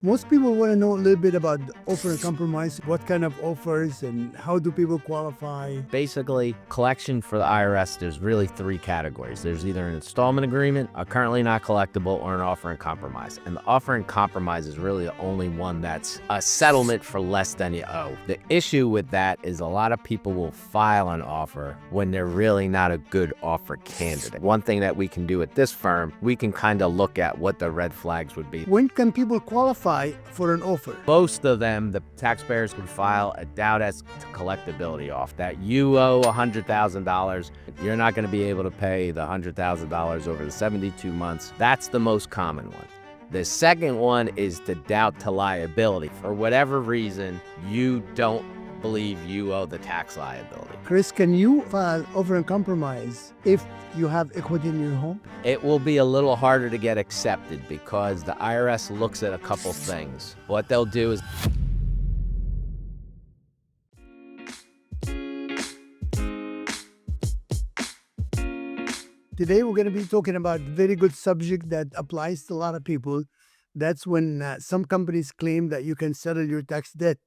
Most people want to know a little bit about offer and compromise. What kind of offers and how do people qualify? Basically, collection for the IRS, there's really three categories. There's either an installment agreement, a currently not collectible, or an offer and compromise. And the offer and compromise is really the only one that's a settlement for less than you owe. The issue with that is a lot of people will file an offer when they're really not a good offer candidate. One thing that we can do at this firm, we can kind of look at what the red flags would be. When can people qualify for an offer? Most of them, the taxpayers would file a doubt as to collectibility off that you owe $100,000. You're not going to be able to pay the $100,000 over the 72 months. That's the most common one. The second one is the doubt to liability. For whatever reason, you don't believe you owe the tax liability. Chris, can you file offer and compromise if you have equity in your home? It will be a little harder to get accepted because the IRS looks at a couple things. What they'll do is Today, we're going to be talking about a very good subject that applies to a lot of people. That's when some companies claim that you can settle your tax debt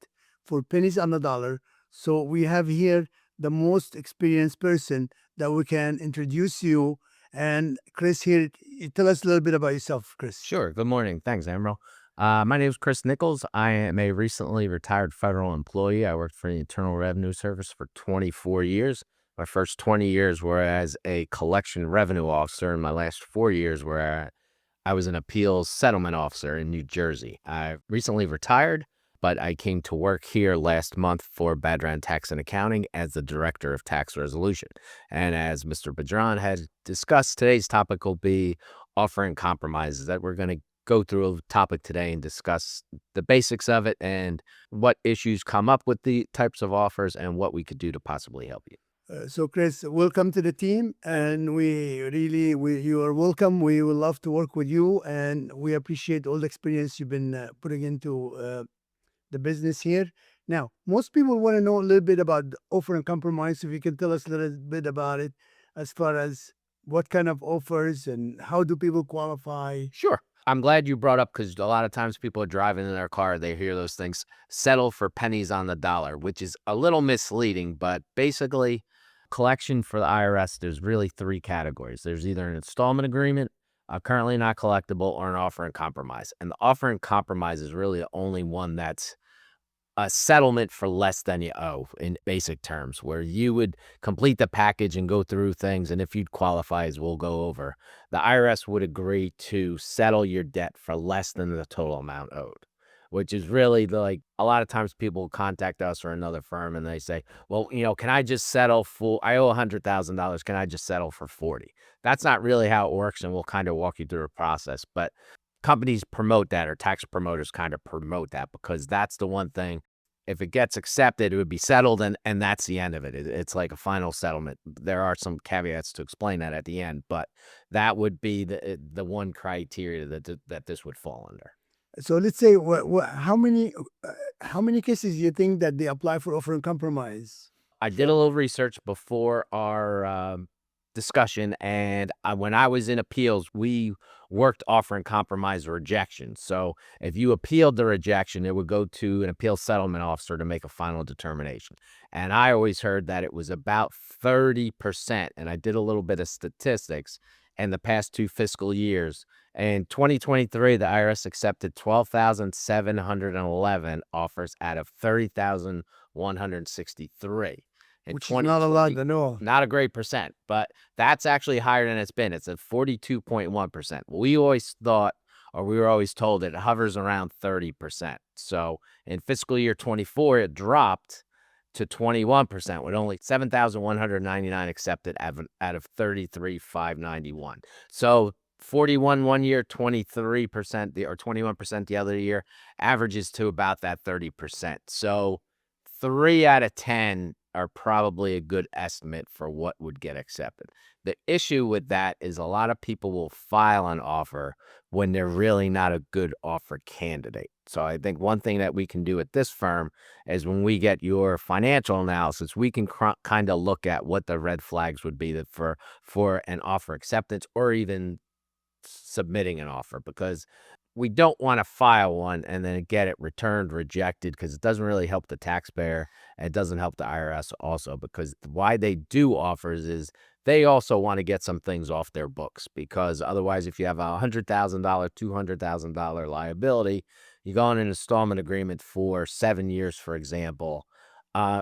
for pennies on the dollar. So we have here the most experienced person that we can introduce you. And Chris, here, you tell us a little bit about yourself, Chris. Sure. Good morning. Thanks, Amro. My name is Chris Nichols. I am a recently retired federal employee. I worked for the Internal Revenue Service for 24 years. My first 20 years were as a collection revenue officer, and my last 4 years were I was an appeals settlement officer in New Jersey. I recently retired, but I came to work here last month for Badran Tax and Accounting as the Director of Tax Resolution. And as Mr. Badran had discussed, today's topic will be offering compromises, that we're going to go through a topic today and discuss the basics of it and what issues come up with the types of offers and what we could do to possibly help you. So, Chris, welcome to the team, and you are welcome. We would love to work with you, and we appreciate all the experience you've been putting into the business here. Now, most people want to know a little bit about the offer and compromise. If you can tell us a little bit about it, as far as what kind of offers and how do people qualify? Sure. I'm glad you brought up because a lot of times people are driving in their car, they hear those things, settle for pennies on the dollar, which is a little misleading, but basically collection for the IRS, there's really three categories. There's either an installment agreement, a currently not collectible, or an offer and compromise. And the offer and compromise is really the only one that's a settlement for less than you owe in basic terms, where you would complete the package and go through things. And if you'd qualify, as we'll go over, the IRS would agree to settle your debt for less than the total amount owed, which is really a lot of times people contact us or another firm and they say, well, can I just settle I owe $100,000. Can I just settle for 40? That's not really how it works. And we'll kind of walk you through a process, but companies promote that, or tax promoters kind of promote that, because that's the one thing. If it gets accepted, it would be settled, and that's the end of it. It's like a final settlement. There are some caveats to explain that at the end, but that would be the one criteria that this would fall under. So let's say, how many cases do you think that they apply for offer and compromise? I did a little research before our discussion, and when I was in appeals, we worked offer and compromise or rejection. So if you appealed the rejection, it would go to an appeal settlement officer to make a final determination. And I always heard that it was about 30%. And I did a little bit of statistics in the past 2 fiscal years. In 2023, the IRS accepted 12,711 offers out of 30,163. Which is not a lot at all. Not a great percent, but that's actually higher than it's been. It's at 42.1%. We always thought, or we were always told, it hovers around 30%. So in fiscal year 24, it dropped to 21%, with only 7,199 accepted out of 33,591. So 41 one year, 23% or 21% the other year, averages to about that 30%. So 3 out of 10 are probably a good estimate for what would get accepted. The issue with that is a lot of people will file an offer when they're really not a good offer candidate. So I think one thing that we can do at this firm is when we get your financial analysis, we can kind of look at what the red flags would be for an offer acceptance or even submitting an offer, because we don't want to file one and then get it returned, rejected, because it doesn't really help the taxpayer and it doesn't help the IRS also, because why they do offers is they also want to get some things off their books, because otherwise if you have $100,000, $200,000 liability, you go on an installment agreement for 7 years, for example,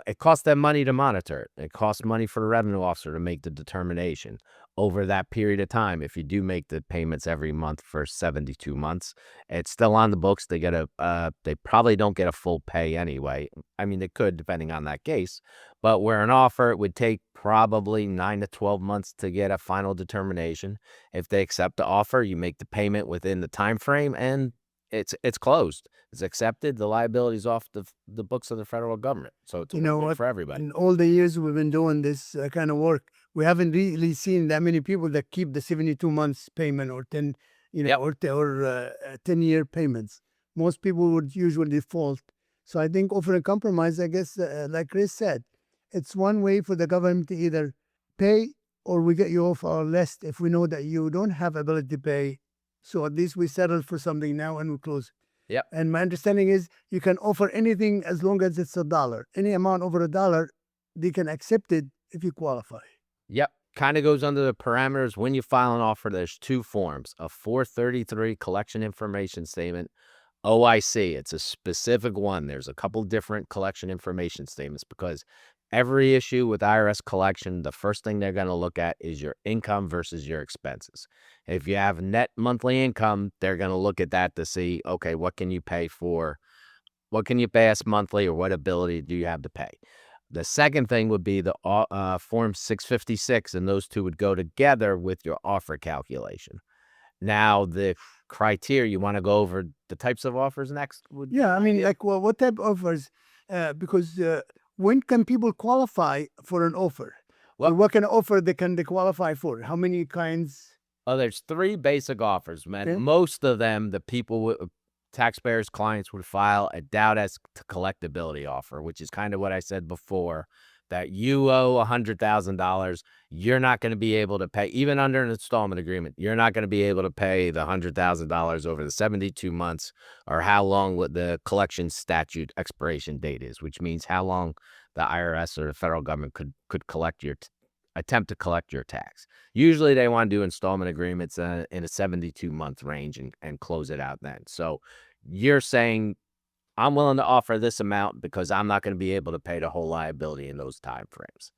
it costs them money to monitor it. It costs money for the revenue officer to make the determination over that period of time. If you do make the payments every month for 72 months, it's still on the books. They get they probably don't get a full pay anyway. I mean, they could, depending on that case, but where an offer, it would take probably 9 to 12 months to get a final determination. If they accept the offer, you make the payment within the time frame, and it's closed. It's accepted. The liability's off the books of the federal government. So it's a You know win-win what? for everybody. In all the years we've been doing this kind of work, we haven't really seen that many people that keep the 72 months payment or 10, Yep. or 10-year payments. Most people would usually default. So I think offering a compromise, I guess, like Chris said, it's one way for the government to either pay or we get you off our list if we know that you don't have ability to pay. So at least we settle for something now and we close. Yep. And my understanding is you can offer anything as long as it's $1. Any amount over $1, they can accept it if you qualify. Yep. Kind of goes under the parameters. When you file an offer, there's two forms: a 433 collection information statement, OIC. It's a specific one. There's a couple different collection information statements because every issue with IRS collection, the first thing they're going to look at is your income versus your expenses. If you have net monthly income, they're going to look at that to see, okay, what can you pay for? What can you pay us monthly, or what ability do you have to pay? The second thing would be the Form 656, and those two would go together with your offer calculation. Now, the criteria, you want to go over the types of offers next? Yeah, I mean, like, well, what type of offers? Because when can people qualify for an offer? Well, Or what kind of offer they qualify for? How many kinds? oh, there's three basic offers, man. Okay. Most of them, the people, taxpayers, clients would file a doubt as to collectibility offer, which is kind of what I said before, that you owe $100,000. You're not going to be able to pay, even under an installment agreement, you're not going to be able to pay the $100,000 over the 72 months or how long what the collection statute expiration date is, which means how long the IRS or the federal government could collect attempt to collect your tax. Usually they want to do installment agreements in a 72-month range and close it out then. So you're saying, I'm willing to offer this amount because I'm not going to be able to pay the whole liability in those time frames.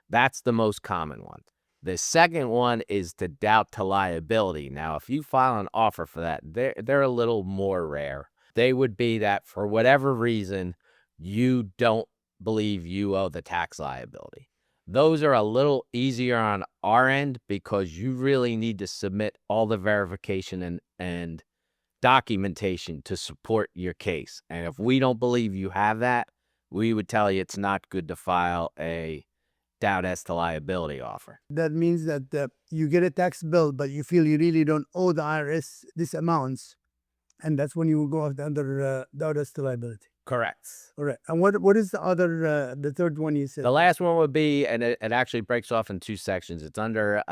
That's the most common one. The second one is to doubt to liability. Now, if you file an offer for that, they're a little more rare. They would be that for whatever reason, you don't believe you owe the tax liability. Those are a little easier on our end because you really need to submit all the verification and documentation to support your case. And if we don't believe you have that, we would tell you it's not good to file a doubt as to liability offer. That means that you get a tax bill, but you feel you really don't owe the IRS this amounts. And that's when you will go under doubt as to liability. Correct. All right. And what is the other, the third one you said? The last one would be, and it actually breaks off in two sections. It's under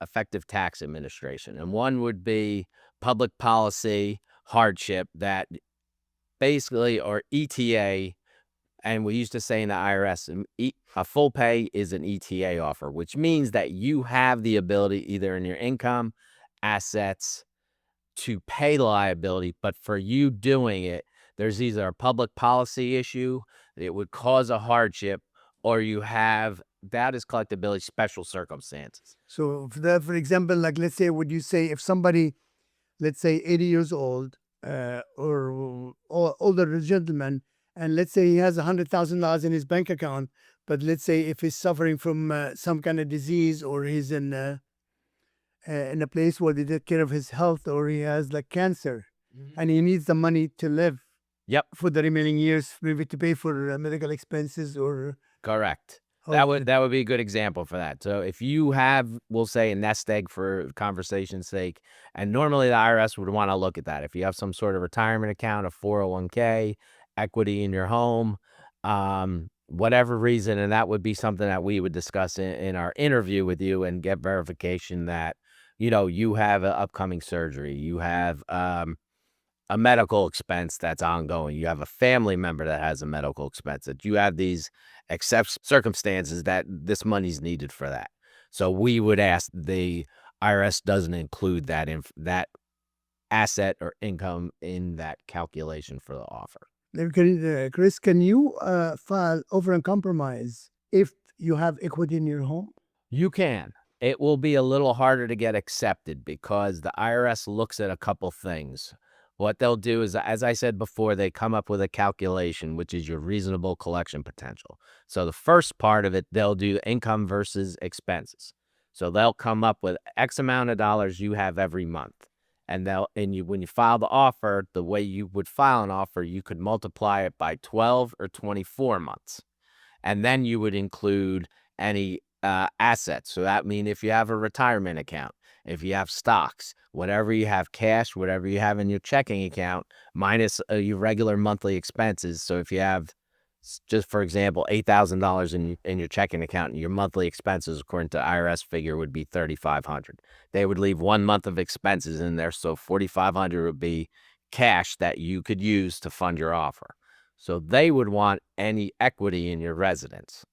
effective tax administration. And one would be public policy hardship, that basically, or ETA. And we used to say in the IRS, a full pay is an ETA offer, which means that you have the ability either in your income, assets, to pay liability, but for you doing it, there's either a public policy issue, it would cause a hardship, or you have that is collectibility special circumstances. So, for example, like let's say, would you say if somebody, let's say 80 years old, or older gentleman, and let's say he has $100,000 in his bank account, but let's say if he's suffering from some kind of disease or he's in a place where they take care of his health, or he has like cancer, and he needs the money to live Yep, for the remaining years, maybe to pay for medical expenses or. correct. Okay. That would be a good example for that. So if you have, we'll say, a nest egg for conversation's sake, and normally the IRS would want to look at that. If you have some sort of retirement account, a 401k, equity in your home, whatever reason, and that would be something that we would discuss in our interview with you and get verification that, you have an upcoming surgery, you have a medical expense that's ongoing. You have a family member that has a medical expense, that you have these except circumstances that this money's needed for that. So we would ask the IRS doesn't include that asset or income in that calculation for the offer. Chris, can you file over and compromise if you have equity in your home? You can. It will be a little harder to get accepted because the IRS looks at a couple things. What they'll do is, as I said before, they come up with a calculation, which is your reasonable collection potential. So the first part of it, they'll do income versus expenses. So they'll come up with X amount of dollars you have every month. And when you file the offer, the way you would file an offer, you could multiply it by 12 or 24 months. And then you would include any assets. So that means if you have a retirement account, if you have stocks, whatever you have cash, whatever you have in your checking account, minus your regular monthly expenses. So if you have, just for example, $8,000 in your checking account, and your monthly expenses, according to IRS figure, would be $3,500. They would leave 1 month of expenses in there, so $4,500 would be cash that you could use to fund your offer. So they would want any equity in your residence.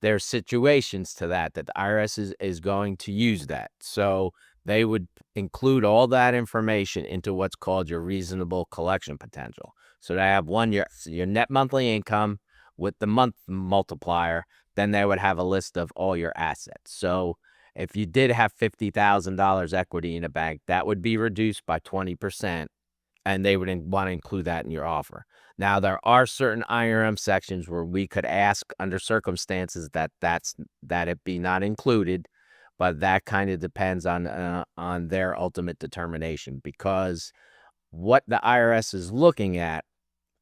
There's situations to that the IRS is going to use that. So they would include all that information into what's called your reasonable collection potential. So they have your net monthly income with the month multiplier, then they would have a list of all your assets. So if you did have $50,000 equity in a bank, that would be reduced by 20%. And they would want to include that in your offer. Now, there are certain IRM sections where we could ask under circumstances that it be not included, but that kind of depends on their ultimate determination, because what the IRS is looking at,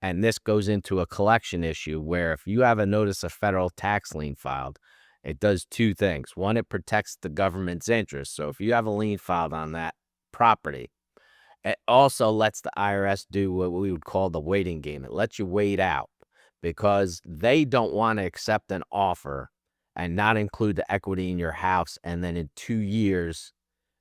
and this goes into a collection issue, where if you have a notice of federal tax lien filed, it does two things. One, it protects the government's interest. So if you have a lien filed on that property, it also lets the IRS do what we would call the waiting game. It lets you wait out because they don't want to accept an offer and not include the equity in your house. And then in 2 years,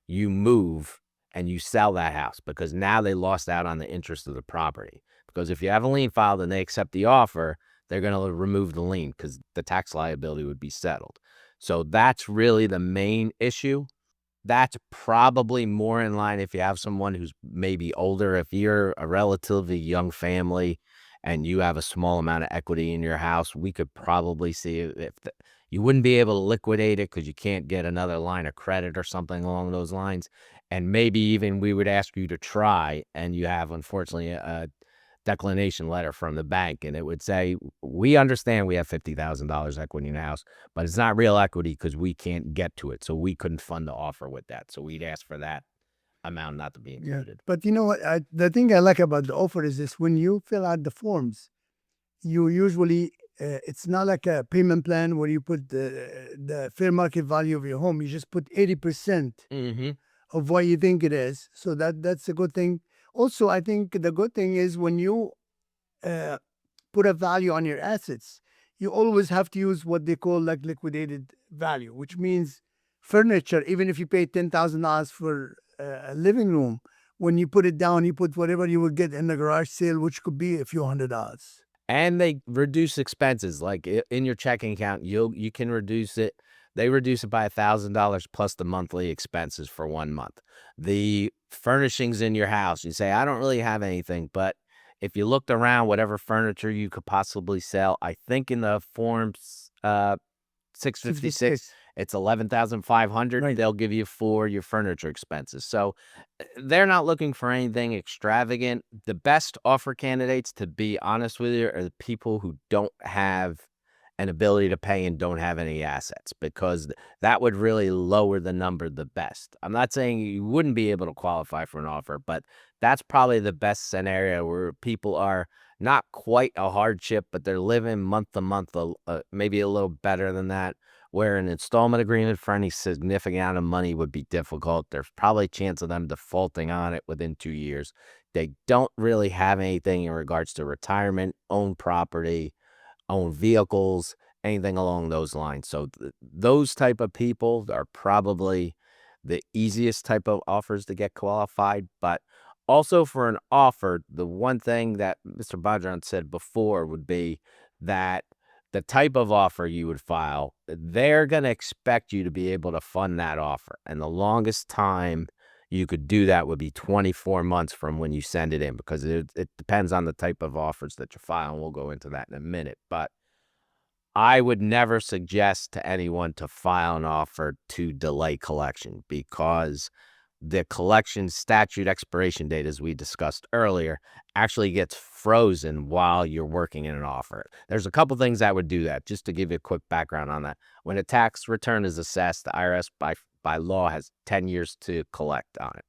you move and you sell that house, because now they lost out on the interest of the property. Because if you have a lien filed and they accept the offer, they're going to remove the lien because the tax liability would be settled. So that's really the main issue. That's probably more in line if you have someone who's maybe older. If you're a relatively young family and you have a small amount of equity in your house, we could probably see if you wouldn't be able to liquidate it because you can't get another line of credit or something along those lines. And maybe even we would ask you to try, and you have, unfortunately, a declination letter from the bank, and it would say, we understand we have $50,000 equity in the house, but it's not real equity because we can't get to it. So we couldn't fund the offer with that. So we'd ask for that amount not to be Yeah. included. But you know what? The thing I like about the offer is this: when you fill out the forms, you usually it's not like a payment plan where you put the fair market value of your home. You just put 80% Mm-hmm. of what you think it is. So that's a good thing. Also, I think the good thing is when you uh, put a value on your assets, you always have to use what they call like liquidated value, which means furniture. Even if you pay $10,000 for a living room, when you put it down, you put whatever you would get in the garage sale, which could be a few $100s. And they reduce expenses. Like in your checking account, you can reduce it. They reduce it by $1,000 plus the monthly expenses for 1 month. The furnishings in your house, you say, I don't really have anything, but if you looked around, whatever furniture you could possibly sell, I think in the forms 656, 66. it's 11,500. Right. They'll give you for your furniture expenses. So they're not looking for anything extravagant. The best offer candidates, to be honest with you, are the people who don't have an ability to pay and don't have any assets, because that would really lower the number the best. I'm not saying you wouldn't be able to qualify for an offer, but that's probably the best scenario, where people are not quite a hardship, but they're living month to month, maybe a little better than that, where an installment agreement for any significant amount of money would be difficult. There's probably a chance of them defaulting on it within 2 years. They don't really have anything in regards to retirement, own property, own vehicles, anything along those lines. So those type of people are probably the easiest type of offers to get qualified. But Also, for an offer, the one thing that Mr. Badran said before would be that the type of offer you would file, they're going to expect you to be able to fund that offer. And the longest time you could do that would be 24 months from when you send it in, because it depends on the type of offers that you file. And we'll go into that in a minute. But I would never suggest to anyone to file an offer to delay collection, because the collection statute expiration date, as we discussed earlier, actually gets frozen while you're working in an offer. There's a couple things that would do that. Just to give you a quick background on that. When a tax return is assessed, the IRS by law has 10 years to collect on it.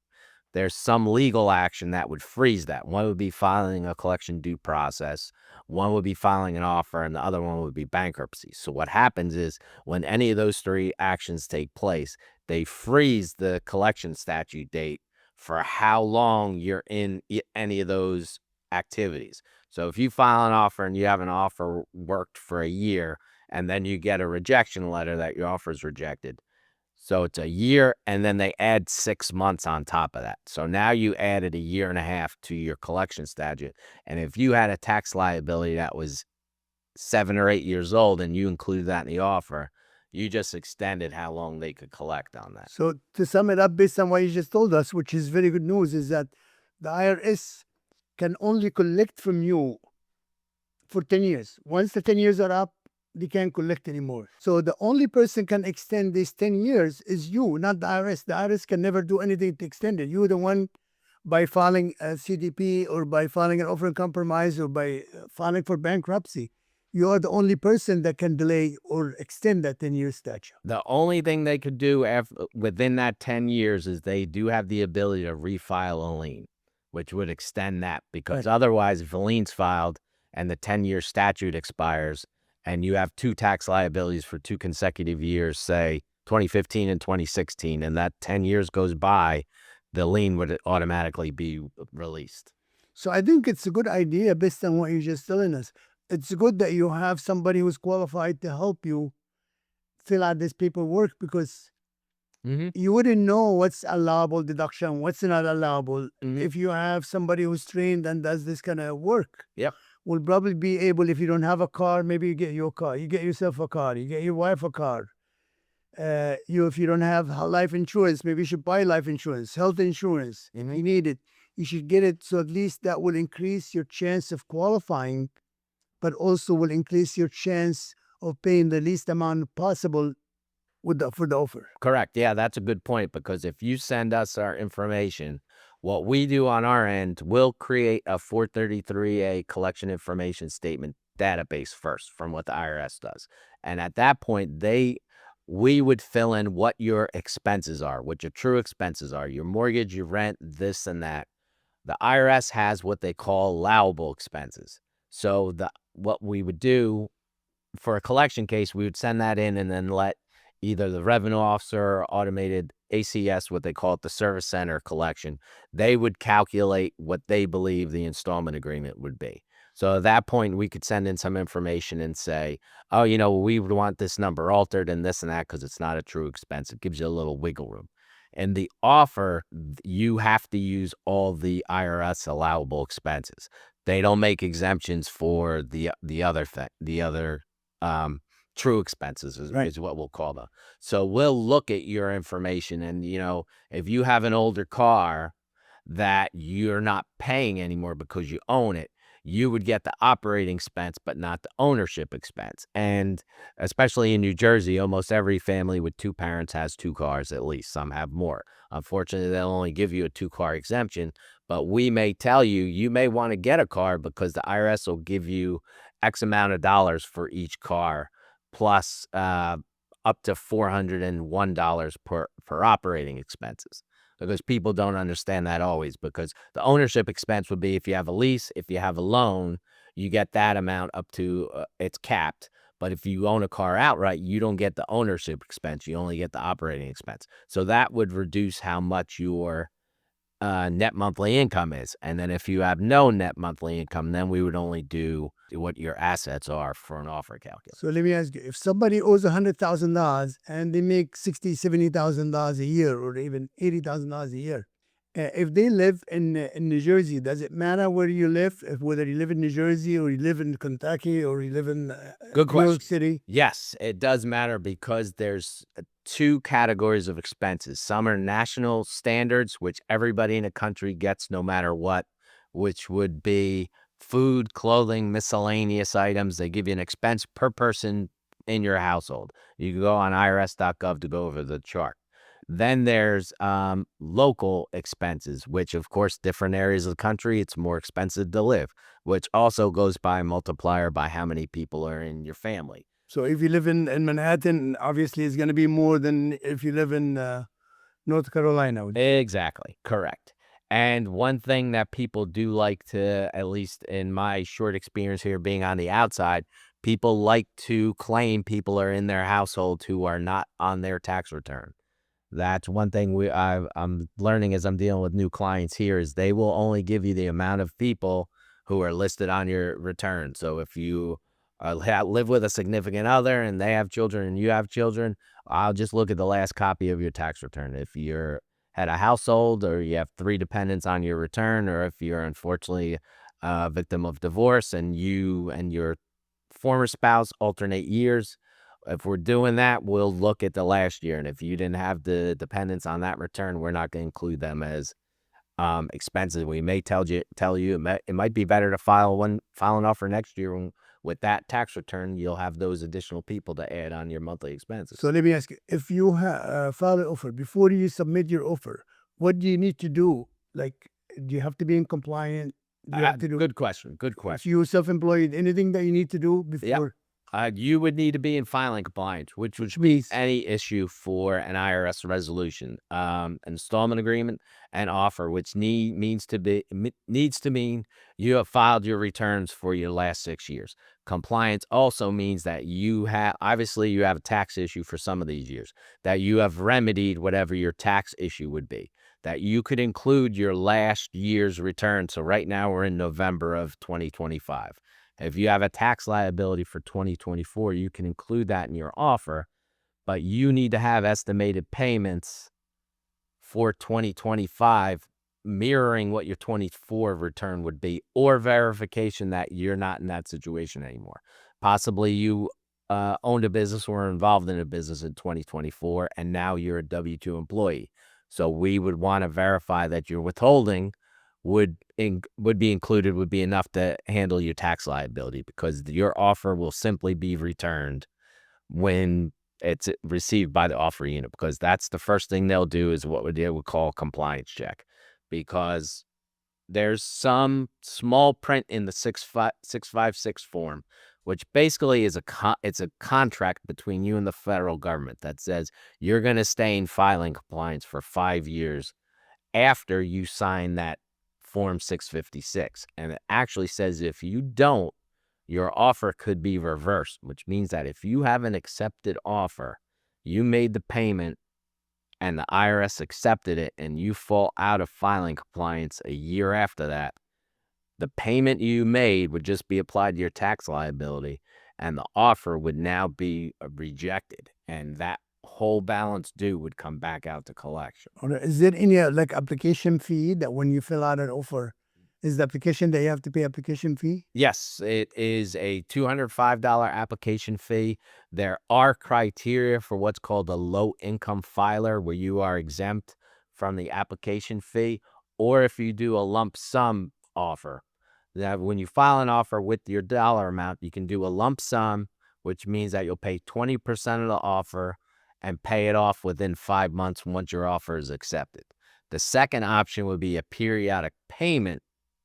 There's some legal action that would freeze that. One would be filing a collection due process, one would be filing an offer, and the other one would be bankruptcy. So what happens is, when any of those three actions take place, they freeze the collection statute date for how long you're in any of those activities. So if you file an offer and you have an offer worked for a year, and then you get a rejection letter that your offer is rejected, so it's a year, and then they add 6 months on top of that. So now you added a year and a half to your collection statute. And if you had a tax liability that was 7 or 8 years old and you included that in the offer, you just extended how long they could collect on that. So to sum it up, based on what you just told us, which is very good news, is that the IRS can only collect from you for 10 years. Once the 10 years are up, they can't collect anymore. So the only person can extend these 10 years is you, not the IRS. The IRS can never do anything to extend it. You're the one, by filing a CDP or by filing an offer in compromise or by filing for bankruptcy. You are the only person that can delay or extend that 10-year statute. The only thing they could do within that 10 years is they do have the ability to refile a lien, which would extend that, because Right. otherwise, if a lien's filed and the 10-year statute expires and you have two tax liabilities for 2 consecutive years, say 2015 and 2016, and that 10 years goes by, the lien would automatically be released. So I think it's a good idea based on what you're just telling us. It's good that you have somebody who's qualified to help you fill out this paperwork, because Mm-hmm. you wouldn't know what's allowable deduction, what's not allowable. Mm-hmm. If you have somebody who's trained and does this kind of work, Yep. will probably be able, if you don't have a car, maybe you get your car, you get yourself a car, you get your wife a car. If you don't have life insurance, maybe you should buy life insurance, health insurance. If you need it, you should get it. So at least that will increase your chance of qualifying, but also will increase your chance of paying the least amount possible for the offer. Correct. Yeah, that's a good point, because if you send us our information, what we do on our end, we'll create a 433A collection information statement database first from what the IRS does. And at that point, we would fill in what your expenses are, what your true expenses are, your mortgage, your rent, this and that. The IRS has what they call allowable expenses. So what we would do for a collection case, we would send that in and then let either the revenue officer or automated ACS, what they call it, the service center collection, they would calculate what they believe the installment agreement would be. So at that point, we could send in some information and say, oh, we would want this number altered and this and that, because it's not a true expense. It gives you a little wiggle room. And the offer, you have to use all the IRS allowable expenses. They don't make exemptions for the other true expenses Right. is what we'll call them. So we'll look at your information, and if you have an older car that you're not paying anymore because you own it, you would get the operating expense but not the ownership expense. And especially in New Jersey, almost every family with 2 parents has 2 cars at least. Some have more. Unfortunately, they'll only give you a 2-car exemption, but we may tell you you may want to get a car, because the IRS will give you X amount of dollars for each car, plus up to $401 per operating expenses, because people don't understand that always, because the ownership expense would be if you have a lease, if you have a loan, you get that amount up to it's capped. But if you own a car outright, you don't get the ownership expense. You only get the operating expense. So that would reduce how much your net monthly income is. And then if you have no net monthly income, then we would only do what your assets are for an offer calculation. So let me ask you, if somebody owes $100,000 and they make $60,000, $70,000 a year, or even $80,000 a year, if they live in New Jersey, does it matter where you live? If, whether you live in New Jersey or you live in Kentucky or you live in Good New York question. City? Yes, it does matter because there's two categories of expenses. Some are national standards, which everybody in the country gets no matter what, which would be food, clothing, miscellaneous items. They give you an expense per person in your household. You can go on irs.gov to go over the chart. Then there's local expenses, which, of course, different areas of the country, it's more expensive to live, which also goes by multiplier by how many people are in your family. So if you live in Manhattan, obviously it's going to be more than if you live in North Carolina. Exactly, correct. And one thing that people do like to, at least in my short experience here being on the outside, people like to claim people are in their household who are not on their tax return. That's one thing I'm learning as I'm dealing with new clients here is they will only give you the amount of people who are listed on your return. So if you live with a significant other and they have children and you have children, I'll just look at the last copy of your tax return. If you're had a household or you have 3 dependents on your return, or if you're unfortunately a victim of divorce and you and your former spouse alternate years, if we're doing that, we'll look at the last year, and if you didn't have the dependents on that return, we're not gonna include them as, expenses. We may tell you it might be better to file an offer next year when with that tax return, you'll have those additional people to add on your monthly expenses. So let me ask you, if you file an offer, before you submit your offer, what do you need to do? Like, do you have to be in compliant? Do you have to do, Good question, good if question. you're self-employed, anything that you need to do before? You would need to be in filing compliance, which would be Means any issue for an IRS resolution, installment agreement, and offer, which needs to mean you have filed your returns for your last 6 years. Compliance also means that you have obviously you have a tax issue for some of these years, that you have remedied whatever your tax issue would be, that you could include your last year's return. So right now we're in November of 2025. If you have a tax liability for 2024, you can include that in your offer, but you need to have estimated payments for 2025 mirroring what your 24 return would be, or verification that you're not in that situation anymore. Possibly you owned a business or were involved in a business in 2024, and now you're a W-2 employee. So we would want to verify that your withholding would be included, would be enough to handle your tax liability, because your offer will simply be returned when it's received by the offer unit, because that's the first thing they'll do is what they would call a compliance check, because there's some small print in the 656 form, which basically is it's a contract between you and the federal government that says you're going to stay in filing compliance for 5 years after you sign that Form 656. And it actually says if you don't, your offer could be reversed, which means that if you have an accepted offer, you made the payment and the IRS accepted it, and you fall out of filing compliance a year after that, the payment you made would just be applied to your tax liability, and the offer would now be rejected, and that whole balance due would come back out to collection. Or is there any like application fee that when you fill out an offer, is the application that you have to pay application fee? Yes, it is a $205 application fee. There are criteria for what's called a low income filer, where you are exempt from the application fee, or if you do a lump sum offer. That when you file an offer with your dollar amount, you can do a lump sum, which means that you'll pay 20% of the offer and pay it off within 5 months once your offer is accepted. The second option would be a periodic payment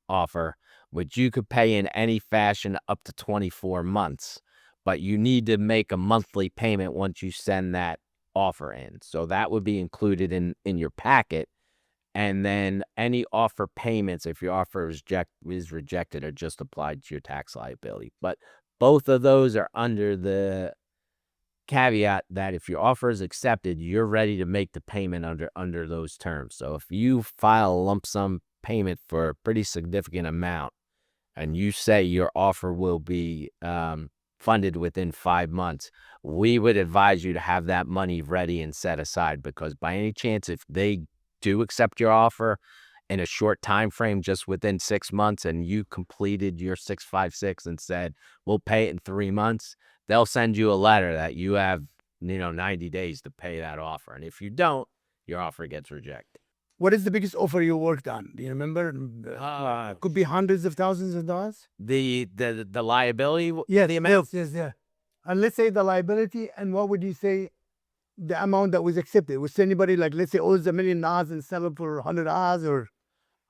offer, which you could pay in any fashion up to 24 months, but you need to make a monthly payment once you send that offer in. So that would be included in your packet. And then any offer payments, if your offer is rejected, are just applied to your tax liability. But both of those are under the caveat that if your offer is accepted, you're ready to make the payment under those terms. So if you file a lump sum payment for a pretty significant amount, and you say your offer will be funded within 5 months, we would advise you to have that money ready and set aside, because by any chance, if they do accept your offer, in a short time frame, just within 6 months, and you completed your 656 and said, we'll pay it in 3 months, they'll send you a letter that you have, 90 days to pay that offer. And if you don't, your offer gets rejected. What is the biggest offer you worked on? Do you remember? Could be hundreds of thousands of dollars. The liability, Yes, the amount. yeah. And let's say the liability, and what would you say the amount that was accepted? Was anybody like, let's say, owes $1 million and sell it for $100, or?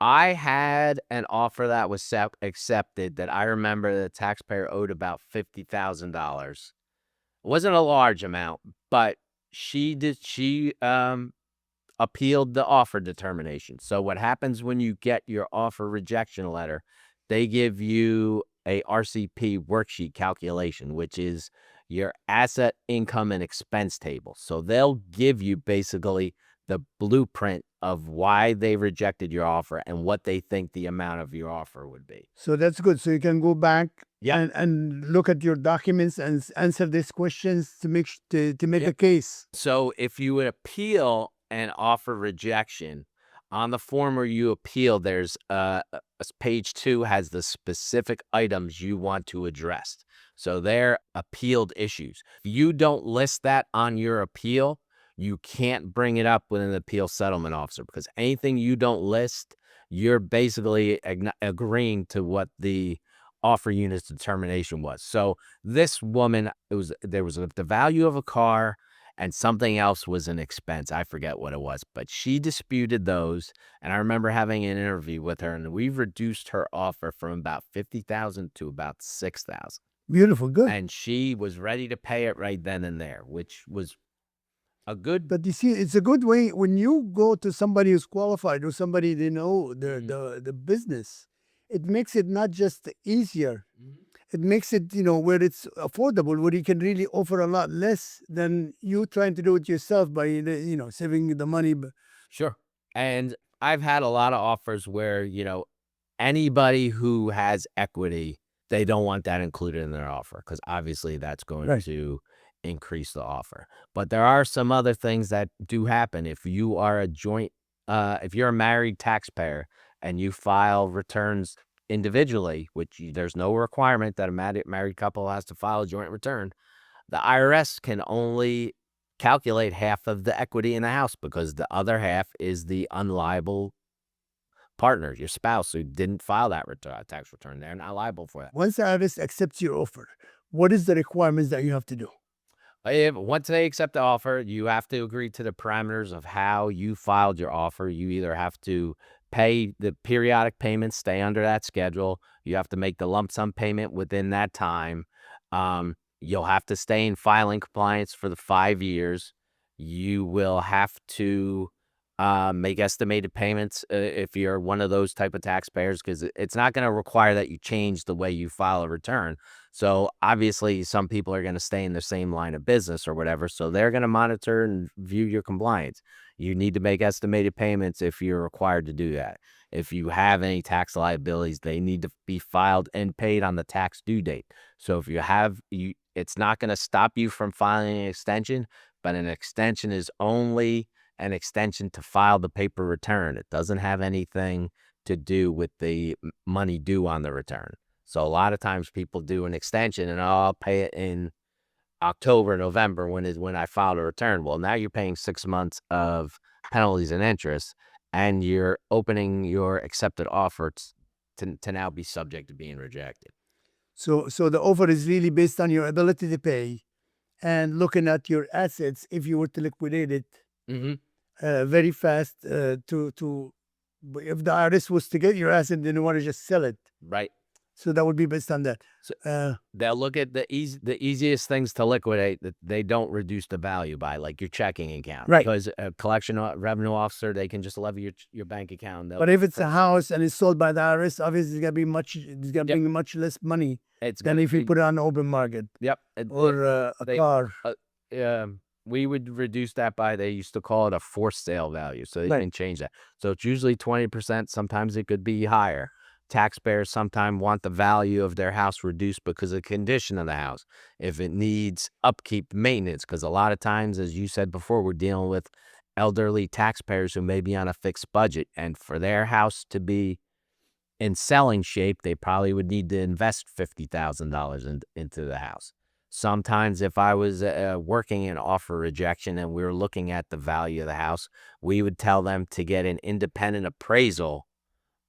I had an offer that was accepted that I remember the taxpayer owed about $50,000. It wasn't a large amount, but she appealed the offer determination. So what happens when you get your offer rejection letter, they give you a RCP worksheet calculation, which is your asset, income, and expense table. So they'll give you basically the blueprint of why they rejected your offer and what they think the amount of your offer would be. So that's good. So you can go back Yeah. and look at your documents and answer these questions to make to make a case. So if you would appeal an offer rejection, on the form where you appeal, there's page 2 has the specific items you want to address. So they're appealed issues. If you don't list that on your appeal, you can't bring it up with an appeal settlement officer, because anything you don't list, you're basically agreeing to what the offer unit's determination was. So this woman, there was the value of a car and something else was an expense. I forget what it was, but she disputed those. And I remember having an interview with her, and we've reduced her offer from about 50,000 to about 6,000. Beautiful, good. And she was ready to pay it right then and there, which was a good. But you see, it's a good way when you go to somebody who's qualified or somebody they know the business. It makes it not just easier. It makes it, where it's affordable, where you can really offer a lot less than you trying to do it yourself by, saving the money. Sure. And I've had a lot of offers where, anybody who has equity, they don't want that included in their offer, because obviously that's going Right. to increase the offer. But there are some other things that do happen. If you are if you're a married taxpayer and you file returns individually, which there's no requirement that a married couple has to file a joint return, the IRS can only calculate half of the equity in the house, because the other half is the unliable partner, your spouse, who didn't file that tax return. They're not liable for that. Once the IRS accepts your offer, what is the requirements that you have to do? Once they accept the offer, you have to agree to the parameters of how you filed your offer. You either have to pay the periodic payments, stay under that schedule. You have to make the lump sum payment within that time. You'll have to stay in filing compliance for the 5 years. You will have to make estimated payments if you're one of those type of taxpayers, because it's not going to require that you change the way you file a return. So obviously some people are going to stay in the same line of business or whatever, so they're going to monitor and view your compliance. You need to make estimated payments if you're required to do that. If you have any tax liabilities, they need to be filed and paid on the tax due date. So if you have, it's not going to stop you from filing an extension, but an extension is only an extension to file the paper return. It doesn't have anything to do with the money due on the return. So a lot of times people do an extension and I'll pay it in October, November when I filed a return. Well, now you're paying 6 months of penalties and interest, and you're opening your accepted offer to now be subject to being rejected. So the offer is really based on your ability to pay and looking at your assets if you were to liquidate it very fast if the IRS was to get your asset, they don't want to just sell it. Right. So that would be based on that. So they'll look at the easiest things to liquidate that they don't reduce the value by, like your checking account. Right. Because a collection revenue officer, they can just levy your bank account. But if it's a house and it's sold by the IRS, obviously it's gonna bring much less money than if you put it on the open market. Yep. Or a car. We would reduce that by, they used to call it a forced sale value. So they can change that. So it's usually 20%. Sometimes it could be higher. Taxpayers sometimes want the value of their house reduced because of the condition of the house. If it needs upkeep, maintenance, because a lot of times, as you said before, we're dealing with elderly taxpayers who may be on a fixed budget, and for their house to be in selling shape, they probably would need to invest $50,000 into the house. Sometimes, if I was working in offer rejection and we were looking at the value of the house, we would tell them to get an independent appraisal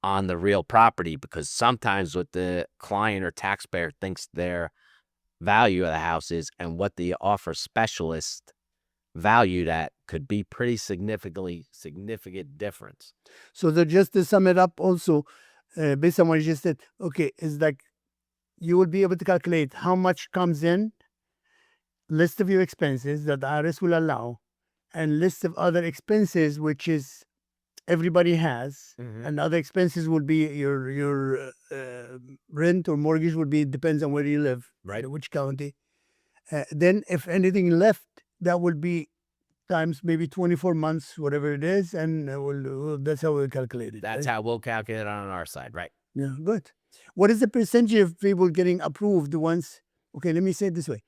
on the real property, because sometimes what the client or taxpayer thinks their value of the house is and what the offer specialist valued at could be pretty significant difference. So just to sum it up also, based on what you just said, okay, it's like you will be able to calculate how much comes in, list of your expenses that the IRS will allow, and list of other expenses, which is everybody has, and other expenses would be your rent or mortgage would be, depends on where you live, Right. which county. Then if anything left, that would be times maybe 24 months, whatever it is, and that's how we'll calculate it. That's right? how we'll calculate it on our side, right? Yeah, good. What is the percentage of people getting approved once? Okay, let me say it this way.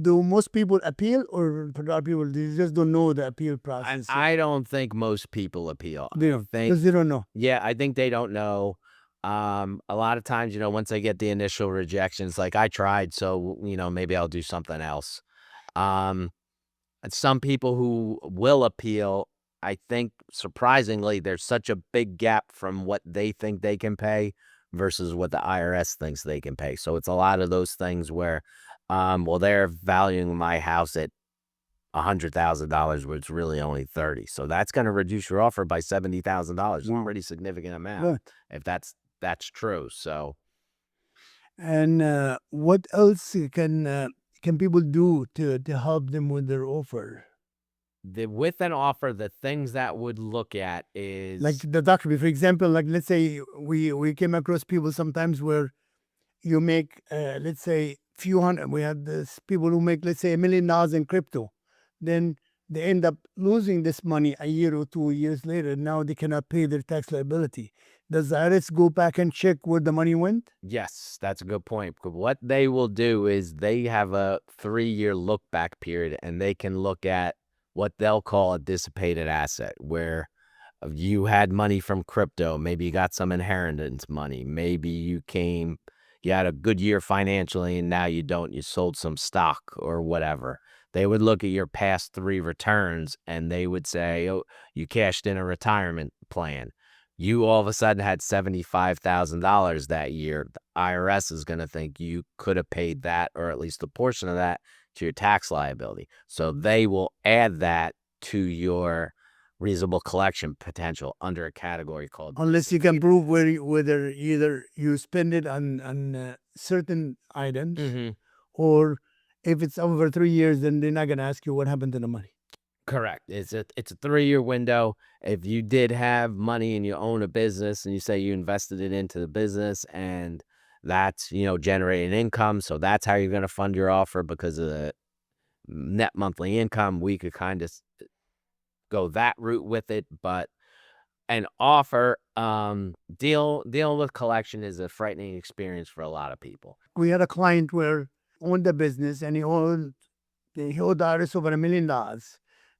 Do most people appeal, or a lot of people they just don't know the appeal process? I don't think most people appeal. They I don't, think, because they don't know. yeah, I think they don't know. A lot of times, once they get the initial rejections, like I tried, so maybe I'll do something else. And some people who will appeal, I think surprisingly, there's such a big gap from what they think they can pay versus what the IRS thinks they can pay. So it's a lot of those things where, well, they're valuing my house at $100,000, where it's really only 30. So that's going to reduce your offer by $70,000. Wow. A pretty significant amount, Good. if that's true. So And what else can people do to help them with their offer? with an offer, the things that would look at is Like the document, for example, like let's say we came across people sometimes where you make let's say few hundred. We had this people who make let's say $1 million in crypto, then they end up losing this money a year or 2 years later. Now they cannot pay their tax liability. Does the IRS go back and check where the money went? Yes, that's a good point. What they will do is they have a 3-year look back period, and they can look at what they'll call a dissipated asset, where you had money from crypto, maybe you got some inheritance money, maybe you had a good year financially and now you don't, you sold some stock or whatever. They would look at your past 3 returns and they would say, oh, you cashed in a retirement plan. You all of a sudden had $75,000 that year. The IRS is going to think you could have paid that, or at least a portion of that, to your tax liability. So they will add that to your reasonable collection potential under a category called Unless you can prove whether either you spend it on certain items, Mhm. or if it's over 3 years, then they're not going to ask you what happened to the money. Correct. It's a 3-year window. If you did have money and you own a business and you say you invested it into the business and that's, generating income, so that's how you're going to fund your offer because of the net monthly income, we could kind of go that route with it. But an offer, dealing with collection is a frightening experience for a lot of people. We had a client where owned a business and he owed the IRS over $1 million.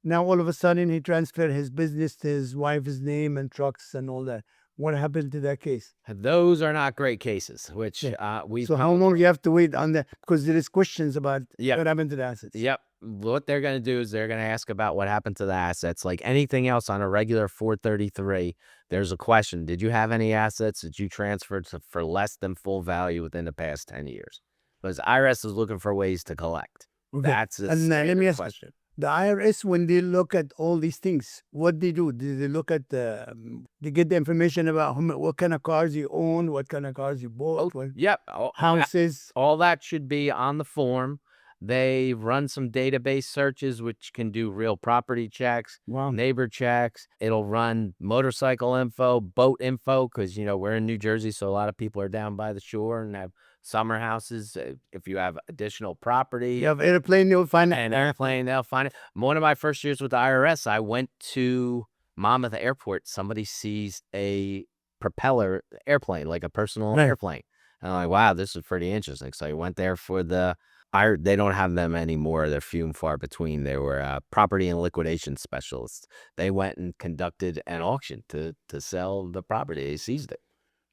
Now all of a sudden he transferred his business to his wife's name and trucks and all that. What happened to that case? Those are not great cases, which Yeah. we So how long you have to wait on that? Because there is questions about Yep. what happened to the assets. Yep. What they're going to do is they're going to ask about what happened to the assets. Like anything else on a regular 433, there's a question. Did you have any assets that you transferred for less than full value within the past 10 years? Because IRS is looking for ways to collect. Okay. That's a And let me standard ask you, question. the IRS, when they look at all these things, what they do? Do they look at they get the information about what kind of cars you own, what kind of cars you bought, what Yep. houses? All that should be on the form. They run some database searches, which can do real property checks, Wow. neighbor checks. It'll run motorcycle info, boat info, because, we're in New Jersey, so a lot of people are down by the shore and have summer houses. If you have additional property, You have airplane, you'll find an airplane, they'll find it. One of my first years with the IRS, I went to Monmouth Airport. Somebody sees a propeller airplane, like a personal Right. airplane. And I'm like, wow, this is pretty interesting. So I went there for the They don't have them anymore. They're few and far between. They were property and liquidation specialists. They went and conducted an auction to sell the property. They seized it.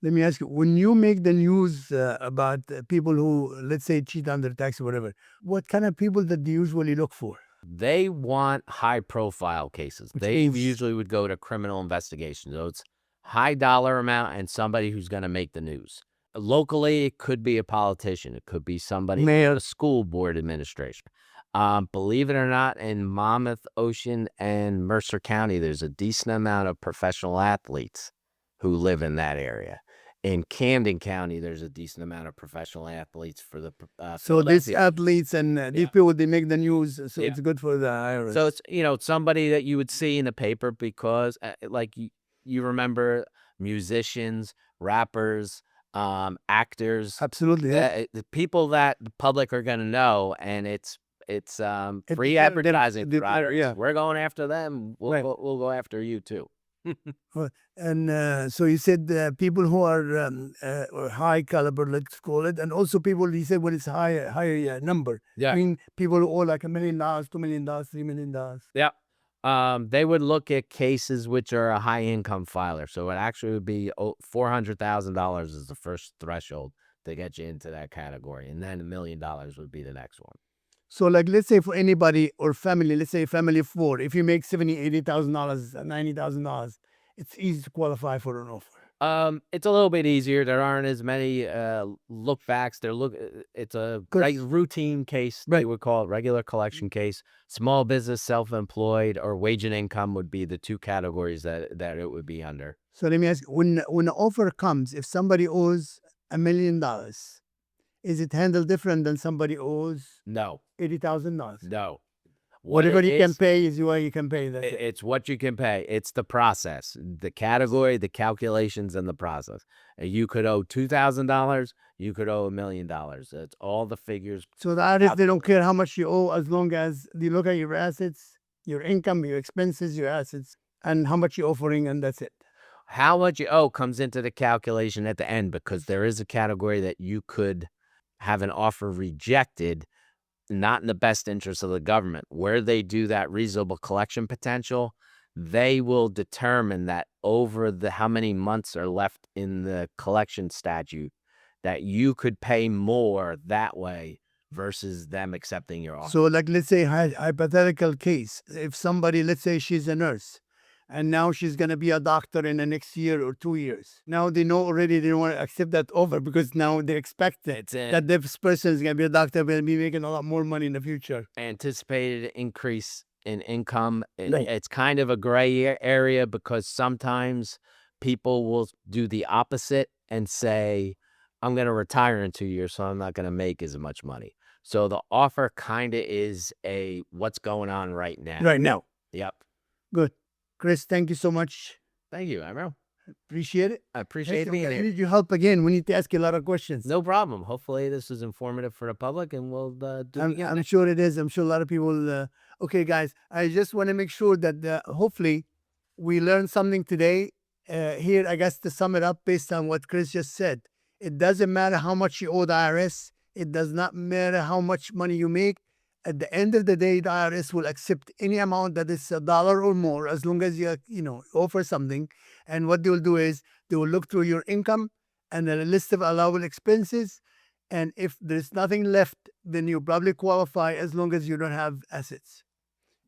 Let me ask you, when you make the news about people who, let's say, cheat on their tax or whatever, what kind of people that you usually look for? They want high profile cases. Which They means- usually would go to criminal investigation. So it's high dollar amount and somebody who's going to make the news. Locally, it could be a politician. It could be somebody Mayor. in the school board administration. Believe it or not, in Monmouth, Ocean, and Mercer County, there's a decent amount of professional athletes who live in that area. In Camden County, there's a decent amount of professional athletes for the So these Philadelphia. athletes and these people, they make the news, so Yeah. it's good for the IRS. So it's somebody that you would see in the paper because like you remember musicians, rappers, actors, Absolutely, yeah. the people that the public are going to know, and it's free they're- advertising. they're- for IRS. yeah. We're going after them. Right. We'll go after you too. And so you said people who are or high caliber, let's call it, and also people, you said, when it's high number. Yeah. I mean, people who owe like $1 million, $2 million, $3 million. Yeah. They would look at cases which are a high income filer. So it actually would be $400,000 is the first threshold to get you into that category, and then $1 million would be the next one. So, like, let's say for anybody or family, let's say a family of 4, if you make $70,000, $80,000, $90,000, it's easy to qualify for an offer. It's a little bit easier. There aren't as many lookbacks. It's a routine case. They would call it regular collection case. Small business, self-employed, or wage and income would be the two categories that it would be under. So let me ask, when the offer comes, if somebody owes $1 million, is it handled different than somebody owes No, $80,000? no. Whatever it you can is, pay is what you can pay. That's it. It's what you can pay. It's the process, the category, the calculations, and the process. You could owe $2,000. You could owe $1 million. It's all the figures. So the IRS, they don't care how much you owe as long as they look at your assets, your income, your expenses, your assets, and how much you're offering, and that's it. How much you owe comes into the calculation at the end, because there is a category that you could have an offer rejected, not in the best interest of the government. Where they do that reasonable collection potential, they will determine that over how many months are left in the collection statute, that you could pay more that way versus them accepting your offer. So, like, let's say hypothetical case, if somebody, let's say she's a nurse, and now she's going to be a doctor in the next year or 2 years. Now they know already they don't want to accept that offer because now they expect that this person is going to be a doctor, will be making a lot more money in the future. Anticipated increase in income. Right. It's kind of a gray area because sometimes people will do the opposite and say, I'm going to retire in 2 years, so I'm not going to make as much money. So the offer kind of is what's going on right now. Right now. Yep. Good. Chris, thank you so much. Thank you, Amro. Appreciate it. I appreciate being I here. need your help again. We need to ask you a lot of questions. No problem. Hopefully this is informative for the public, and we'll do it again. I'm sure it is. I'm sure a lot of people. Okay, guys, I just want to make sure that hopefully we learned something today. Here, I guess to sum it up based on what Chris just said, it doesn't matter how much you owe the IRS. It does not matter how much money you make. At the end of the day, the IRS will accept any amount that is $1 or more, as long as you offer something. And what they will do is they will look through your income and a list of allowable expenses. And if there's nothing left, then you probably qualify as long as you don't have assets.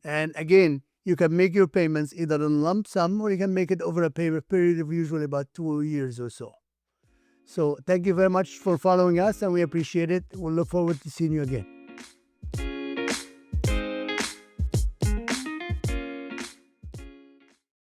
And again, you can make your payments either in lump sum or you can make it over a period of usually about 2 years or so. So thank you very much for following us, and we appreciate it. We'll look forward to seeing you again.